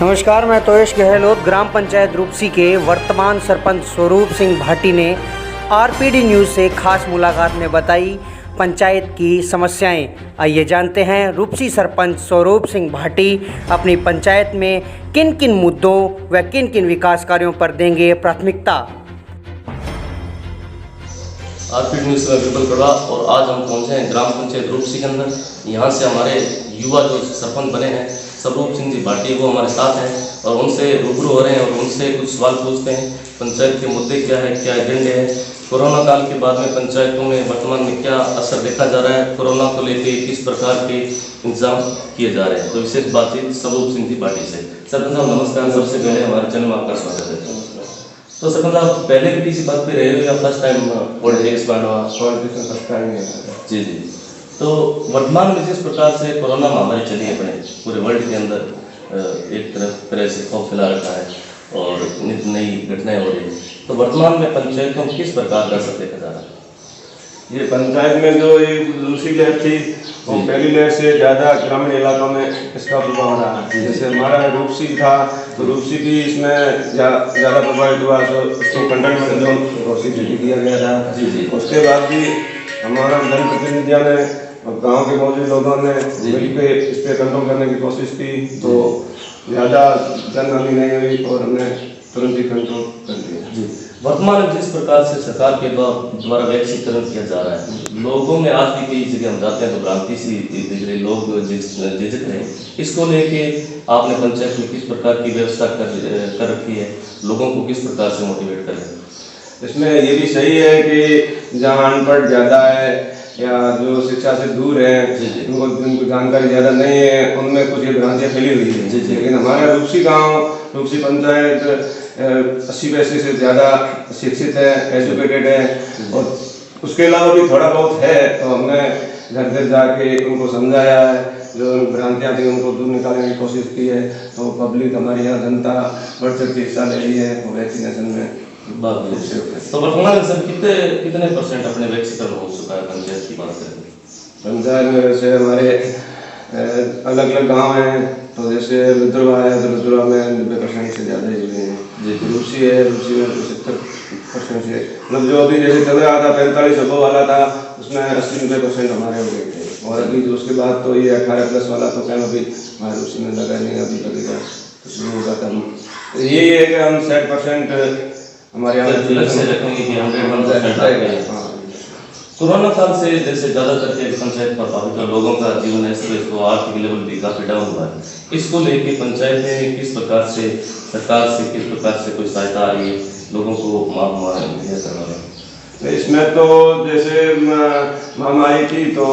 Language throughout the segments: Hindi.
नमस्कार, मैं तोयश गहलोत ग्राम पंचायत रूपसी के वर्तमान सरपंच स्वरूप सिंह भाटी ने आरपीडी न्यूज़ से खास मुलाकात में बताई पंचायत की समस्याएं। आइए जानते हैं रूपसी सरपंच स्वरूप सिंह भाटी अपनी पंचायत में किन किन मुद्दों व किन किन विकास कार्यों पर देंगे प्राथमिकता। आरपीडी न्यूज़ का बिल्कुल प्रभाव और आज हम पहुंचे हैं ग्राम पंचायत रूपसी के अंदर। यहाँ से हमारे युवा जो सरपंच बने हैं स्वरूप सिंह जी भाटी वो हमारे साथ हैं और उनसे रूबरू हो रहे हैं और उनसे कुछ सवाल पूछते हैं। पंचायत के मुद्दे क्या है, क्या एजेंडे हैं, कोरोना काल के बाद में पंचायतों में वर्तमान में क्या असर देखा जा रहा है, कोरोना को लेकर किस प्रकार के इंतजाम किए जा रहे हैं। तो विशेष बातचीत स्वरूप सिंह जी भाटी से। सरपंच साहब नमस्कार, सबसे पहले हमारे चैनल में आपका स्वागत है। तो सरपंच साहब पहले भी किसी बात पे रहे हो या फर्स्ट टाइम पॉलिटिक्स में फर्स्ट टाइम है? जी जी। तो वर्तमान में जिस प्रकार से कोरोना महामारी चली है अपने पूरे वर्ल्ड के अंदर, एक तरह से खौफ फैला रखा है और नित नई घटनाएं हो रही है, तो वर्तमान में पंचायतों में किस प्रकार का असर देखा जा रहा है? ये पंचायत में जो ये दूसरी लहर थी वो पहली लहर से ज़्यादा ग्रामीण इलाकों में इसका प्रभाव रहा है। जैसे हमारा रूपसी था तो रूपसी भी इसमें ज़्यादा प्रभावित हुआ, तो उसको कंटेनमेंट जोन घोषित किया गया था। उसके बाद भी हमारा जनप्रतिनिधियों ने और गांव के मौजूद लोगों ने मिलकर इस पर कंट्रोल करने की कोशिश की, तो ज़्यादा जनहानि नहीं हुई और हमने तुरंत ही कंट्रोल कर दिया। वर्तमान में जिस प्रकार से सरकार के द्वारा वैक्सीकरण किया जा रहा है, लोगों में आज भी कई जगह हम जाते हैं तो भ्रांति सी दिख रही, लोग झिझक रहे हैं। इसको लेके आपने पंचायत में किस प्रकार की व्यवस्था कर रखी है, लोगों को किस प्रकार से मोटिवेट कर रहे हैं? इसमें ये भी सही है कि जहाँ अनपढ़ ज़्यादा है या जो शिक्षा से दूर है, उनको जानकारी ज़्यादा नहीं है, उनमें कुछ ये भ्रांतियाँ फैली हुई है। लेकिन हमारा रूपसी गांव, रूपसी पंचायत 80% से ज़्यादा शिक्षित है, एजुकेटेड है और उसके अलावा भी थोड़ा बहुत है, तो हमने घर घर जाके उनको समझाया है, जो भ्रांतियाँ थी उनको दूर निकालने की कोशिश की है। तो पब्लिक हमारी यहाँ जनता बढ़ चढ़ के हिस्सा ले रही है वैक्सीनेशन में। तो वर्तमान सर कितने परसेंट अपने वैक्सीकरण हो चुका है पंचायत की बात करें? पंचायत में वैसे हमारे अलग अलग गांव हैं, तो जैसे रुद्रवा है तो रुद्रवा में 90% से ज़्यादा ही हुए हैं। रूपसी है, रूपसी में 75% से, मतलब जो अभी जैसे चल रहा था 45 वाला था उसमें 80-90% हमारे हो गए थे। और अभी उसके बाद तो ये 18+ वाला तो क्या अभी हमारे रूपसी में लगा नहीं, अभी लगेगा तो शुरू होगा। तब यही है कि हम 60% हमारे यहाँ कोरोना काल से जैसे ज़्यादातर के पंचायत प्रभावित लोगों का जीवन है, तो आर्थिक लेवल भी काफ़ी डाउन हुआ है। इसको लेके पंचायत में किस प्रकार से सरकार से किस प्रकार से कोई सहायता आ रही है लोगों को मुहैया करवाने में? इसमें तो जैसे महामारी थी तो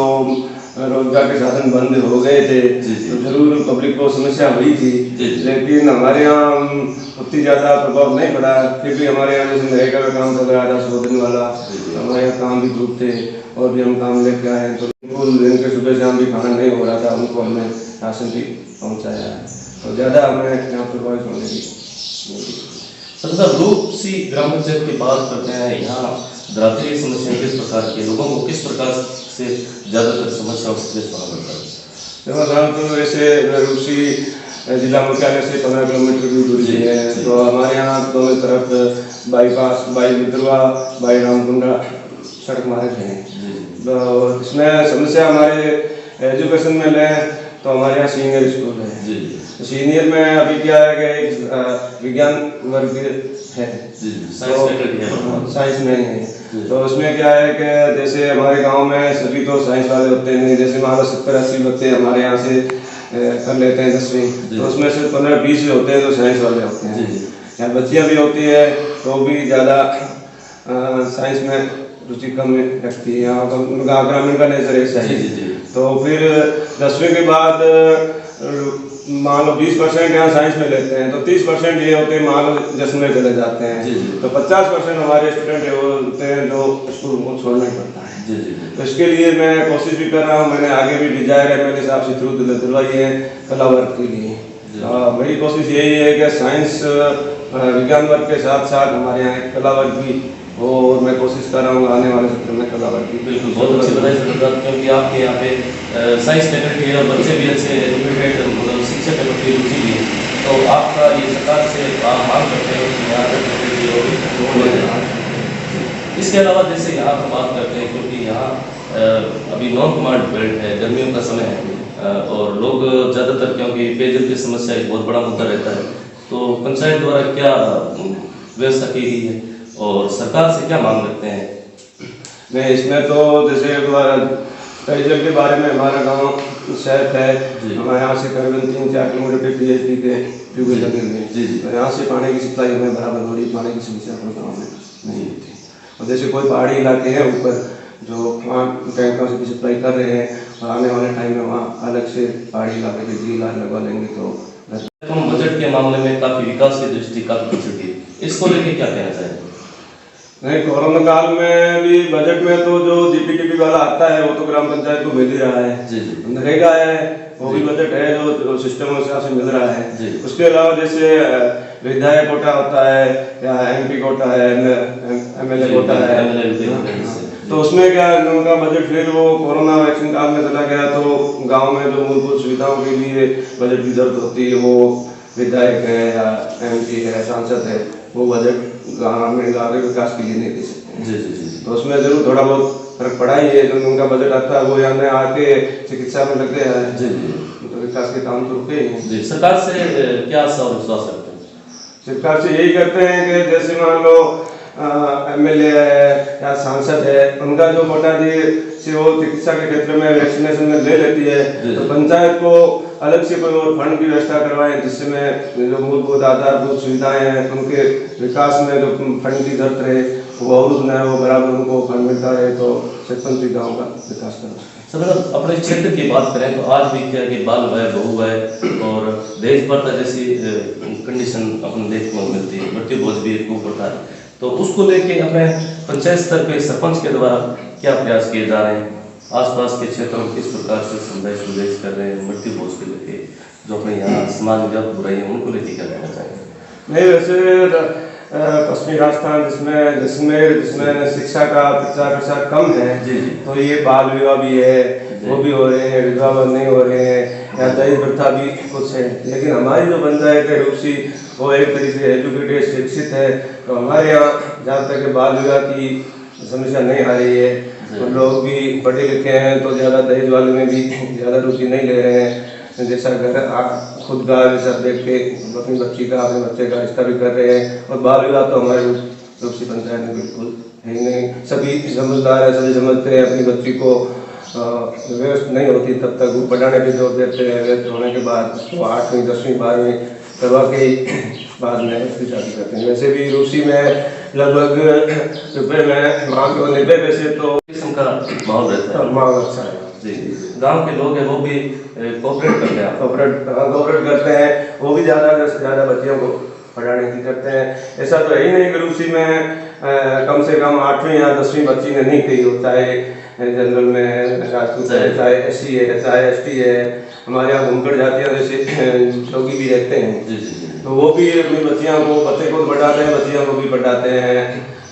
रोजगार के साधन बंद हो गए थे, तो जरूर पब्लिक को समस्या हुई थी, लेकिन हमारे यहाँ उतनी ज़्यादा प्रभाव नहीं पड़ा। फिर भी हमारे यहाँ जैसे नरेगा का काम चल रहा था 100 दिन वाला, हमारे यहाँ काम भी खूब थे और भी हम काम लेके आए। तो इनके सुबह शाम भी खाना नहीं हो रहा था, उनको हमने राशन भी पहुँचाया है, तो ज़्यादा हमें यहाँ प्रभावित होने की। सर रूपसी ग्राम पंचायत की बात करते हैं, यहाँ दरातरी समस्या किस प्रकार की, लोगों को किस प्रकार से ज़्यादातर समस्याओं से फेस होना पड़ता है? देखो तो वैसे रूपसी जिला मुख्यालय से 15 किलोमीटर की दूरी है, तो हमारे यहाँ दोनों तरफ बाईपास, बाई विद्रवा, बाई रामकुंडा सड़क मार्ग है। तो इसमें समस्या हमारे एजुकेशन में लें तो हमारे यहाँ सीनियर स्कूल है। सीनियर में अभी क्या है कि विज्ञान वर्ग है, साइंस में है, तो उसमें क्या है कि जैसे हमारे गांव में सभी तो साइंस वाले होते नहीं, जैसे मान लो 70-80 बच्चे हमारे यहाँ से कर लेते हैं 10वीं, तो उसमें से 15-20 होते हैं जो साइंस वाले होते हैं। यहाँ बच्चियाँ भी होती है तो भी ज़्यादा साइंस में रुचि कम रखती है। यहाँ ग्रामीण का नेचर ऐसा है। तो फिर 10वीं के बाद मान लो 20% यहाँ साइंस में लेते हैं, तो 30% ये होते हैं मान लो 10वीं में चले जाते हैं, तो 50% हमारे स्टूडेंट होते हैं जो स्कूल को छोड़ना ही पड़ता है। तो इसके लिए मैं कोशिश भी कर रहा हूँ, मैंने आगे भी डिजायर है मेरे हिसाब से थ्रू दिलवाई है कला वर्ग के लिए। मेरी कोशिश यही है कि साइंस विज्ञान वर्ग के साथ साथ हमारे यहाँ कला वर्ग भी हो, और मैं कोशिश कर रहा हूँ आने वाले सत्र में कला वर्ग की। बिल्कुल, बहुत अच्छी बताई सर, क्योंकि आपके यहाँ पे साइंस फैकल्टी है और बच्चे भी अच्छे एजुकेटेड, मतलब शिक्षा के प्रति रुचि भी है। तो आपका ये सरकार से आप मांग करते हो कि यहाँ तक इसके अलावा जैसे यहाँ पर बात करते हैं, क्योंकि यहाँ अभी नॉन कमांड बेल्ट है, गर्मियों का समय है और लोग ज़्यादातर, क्योंकि पेयजल की समस्या एक बहुत बड़ा मुद्दा रहता है, तो पंचायत द्वारा क्या व्यवस्था की गई है और सरकार से क्या मांग करते हैं? नहीं, इसमें तो जैसे पेयजल के बारे में हमारा गांव शहर है, हमारे यहाँ से करीबन 3-4 किलोमीटर पे PHP के ट्यूबवेल लगे हुए हैं। तो यहाँ से पानी की सप्लाई हमें बराबर हो रही, पानी की समस्या अपने गाँव में नहीं होती। और जैसे कोई पहाड़ी इलाके हैं ऊपर जो वहाँ टैंकों से भी सप्लाई कर रहे हैं, और आने वाले टाइम में वहाँ अलग से पहाड़ी इलाके के जी लगवा लेंगे। तो हम बजट के मामले में काफ़ी विकास की दृष्टि काफ़ी पिछड़ गई, इसको लेके क्या कहना चाहेंगे? नहीं, कोरोना काल में भी बजट में तो जो GPTP वाला आता है वो तो ग्राम पंचायत को मिल ही रहा है। जी। नरेगा है, वो भी बजट है जो सिस्टम से मिल रहा है। उसके अलावा जैसे विधायक कोटा होता है या MP कोटा है, MLA कोटा है, तो उसमें क्या उनका बजट फिर वो कोरोना वैक्सीन काल में चला गया, तो गांव में जो मूलभूत सुविधाओं के लिए बजट की जरूरत होती है, वो विधायक है या MP है, सांसद है, वो बजट ग्रामीण गाँव के विकास के लिए नहीं दे सकते। जी। तो उसमें जरूर थोड़ा बहुत फर्क पड़ा ही है। जो उनका बजट आता है वो यहाँ आके चिकित्सा में लग गया है। जी। तो विकास के काम तो रुके ही हैं। जी, सरकार से क्या आशा और विश्वास रखते हैं? सरकार से यही करते हैं कि जैसे मान लो MLA है या सांसद है, उनका जो कोटा दिए से वो चिकित्सा के क्षेत्र में वैक्सीनेशन में ले लेती है, तो पंचायत को अलग से कोई और फंड की व्यवस्था करवाएं, जिसमें जो मूलभूत आधारभूत सुविधाएं हैं उनके विकास में जो फंड की जरूरत रहे वो और न वो बराबर उनको फंड मिलता रहे, तो सरपंच भी गाँव का विकास कर सकते हैं। सर, अपने क्षेत्र की बात करें तो आज भी क्या है कि बाल वय, बहु वय और दहेज प्रथा जैसी कंडीशन अपने देखने को मिलती है, मृत्यु भोज भी एक प्रथा है, तो उसको लेके अपने पंचायत स्तर पे सरपंच के द्वारा क्या प्रयास किए जा रहे हैं? आसपास के क्षेत्रों में किस प्रकार से संदेश कर रहे हैं मृत्यु भोज के लेके, जो अपने यहाँ समाज में व्याप्त बुराई है उनको लेके क्या कहना चाहेंगे? नहीं, वैसे पश्चिमी राजस्थान जिसमें शिक्षा का प्रचार कम है, तो ये बाल विवाह भी है, वो भी हो रहे हैं, विधवा नहीं हो रहे हैं, या दहेज प्रथा भी कुछ है। लेकिन हमारी जो पंचायत है रूपसी, वो एक तरीके से एजुकेटेड शिक्षित है, तो हमारे यहाँ जहाँ तक बाल विवाह की समस्या नहीं आ रही है। तो लोग भी पढ़े लिखे हैं, तो ज़्यादा दहेज वाले में भी ज़्यादा रुचि नहीं ले रहे हैं। जैसा घर खुद का वैसा देख के अपनी बच्ची का, अपने बच्चे का रिश्ता भी कर रहे हैं। और बाल विवाह तो हमारे रूपसी पंचायत में बिल्कुल है ही नहीं। सभी समझदार है, सभी समझते हैं अपनी बच्ची को व्यवस्था नहीं होती तब तक वो पढ़ाने पर जोर देते हैं। व्यस्त होने के बाद उसको 8वीं 10वीं 12वीं करवा के ही बाद में उसकी शादी करते हैं। वैसे भी रूसी में लगभग रुपये में मान लो 90 पैसे तो किस्म का माहौल रहता है। माहौल अच्छा है जी। गांव के लोग हैं वो भी कोऑपरेट करते हैं, कोऑपरेट करते हैं, वो भी ज़्यादा से ज़्यादा बच्चियों को पढ़ाने की करते हैं। ऐसा तो है ही नहीं कि रूसी में कम से कम 8वीं या 10वीं बच्ची ने नहीं की हो, चाहे जनरल में राजपूत है, चाहे SC है, चाहे ST है। हमारे यहाँ घूमकर जातियाँ जैसे जोगी भी रहते हैं, तो वो भी अपनी बच्चियों को, बच्चे को पढ़ाते हैं, बच्चियों को भी पढ़ाते हैं।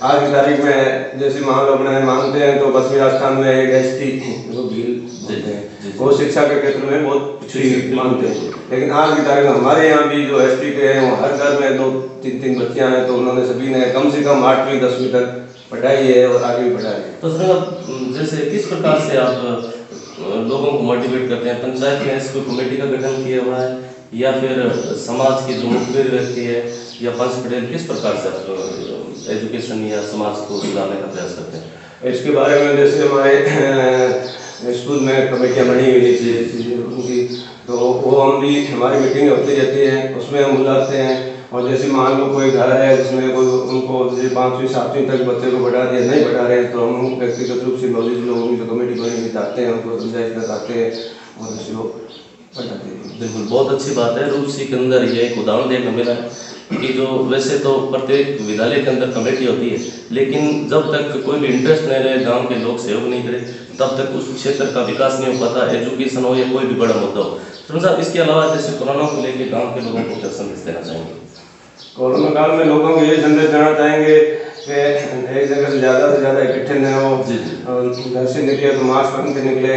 आज की तारीख में जैसे मान लो अपने मानते हैं तो पश्चिमी राजस्थान में एक ST जो भील होते हैं, वो शिक्षा के क्षेत्र में बहुत पिछड़ी मानते हैं। लेकिन आज की तारीख में हमारे यहाँ भी जो ST के हैं वो हर घर में 2-3 बच्चियाँ हैं, तो उन्होंने सभी ने कम से कम 8वीं 10वीं तक पढ़ाई है और आगे भी पढ़ाई है। तो सर, जैसे किस प्रकार से आप लोगों को मोटिवेट करते हैं? पंचायत में ऐसी कोई कमेटी का गठन किया हुआ है या फिर समाज की जो मुखबिर रहती है या पंच पटेल, किस प्रकार से आप एजुकेशन या समाज को सुधारने का प्रयास करते हैं? इसके बारे में जैसे हमारे स्कूल में कमेटियाँ बनी हुई थी उनकी, तो वो हम भी हमारी मीटिंग होती रहती है, उसमें हम बुलाते हैं। और जैसे मान लो कोई घर है जिसमें कोई उनको जैसे 5वीं 7वीं तक बच्चे को बढ़ा दिया, नहीं बढ़ा रहे हैं, तो हम व्यक्तिगत रूप से नॉलेज लोगों की जो कमेटी बनी बिताते हैं, उनको समझाइश बताते हैं और उसको बढ़ाते हैं। बिल्कुल, बहुत अच्छी बात है। रूपसी के अंदर ये एक उदाहरण देखने को मिला कि जो वैसे तो प्रत्येक विद्यालय के अंदर कमेटी होती है, लेकिन जब तक कोई भी इंटरेस्ट नहीं रहे, गाँव के लोग सहयोग नहीं करें, तब तक उस क्षेत्र का विकास नहीं हो पाता, एजुकेशन हो या कोई भी बड़ा मुद्दा हो। तो साहब, इसके अलावा जैसे कोरोना को लेकर गाँव के लोगों को क्या संदेश देना चाहेंगे? कोरोना काल में लोगों को ये संदेश देना चाहेंगे कि एक जगह से ज़्यादा इकट्ठे न हो, और घर से निकले तो मास्क पहन के निकले,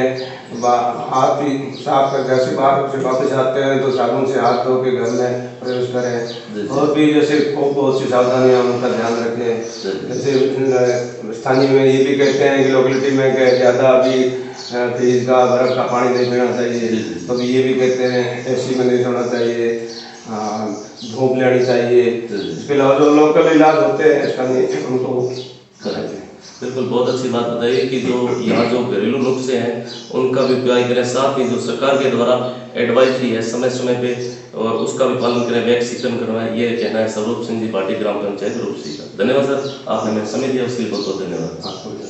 हाथ भी साफ कर, घर से बाहर से वापस आते हैं तो साबुन से हाथ धो के घर में प्रवेश करें। और भी जैसे बहुत सी सावधानियाँ उनका ध्यान रखें। जैसे स्थानीय में ये भी कहते हैं कि लोकेलिटी में कि ज़्यादा अभी फ्रिज का बर्फ़ का पानी नहीं पीना चाहिए, तो अभी ये भी कहते हैं AC में नहीं सोना चाहिए, धूप लेनी चाहिए। इसके अलावा जो लोकल इलाज होते हैं स्थानीय उनको करें। बिल्कुल, बहुत अच्छी बात बताइए कि जो यहाँ जो घरेलू नुस्खे हैं उनका भी उपयोग करें, साथ ही जो सरकार के द्वारा एडवाइजरी है समय समय पे और उसका भी पालन करें, वैक्सीकरण करवाएं। ये कहना है स्वरूप सिंह जी भाटी ग्राम पंचायत रूपसी का। धन्यवाद सर, आपने हमें समय दिया उसके लिए बहुत बहुत धन्यवाद।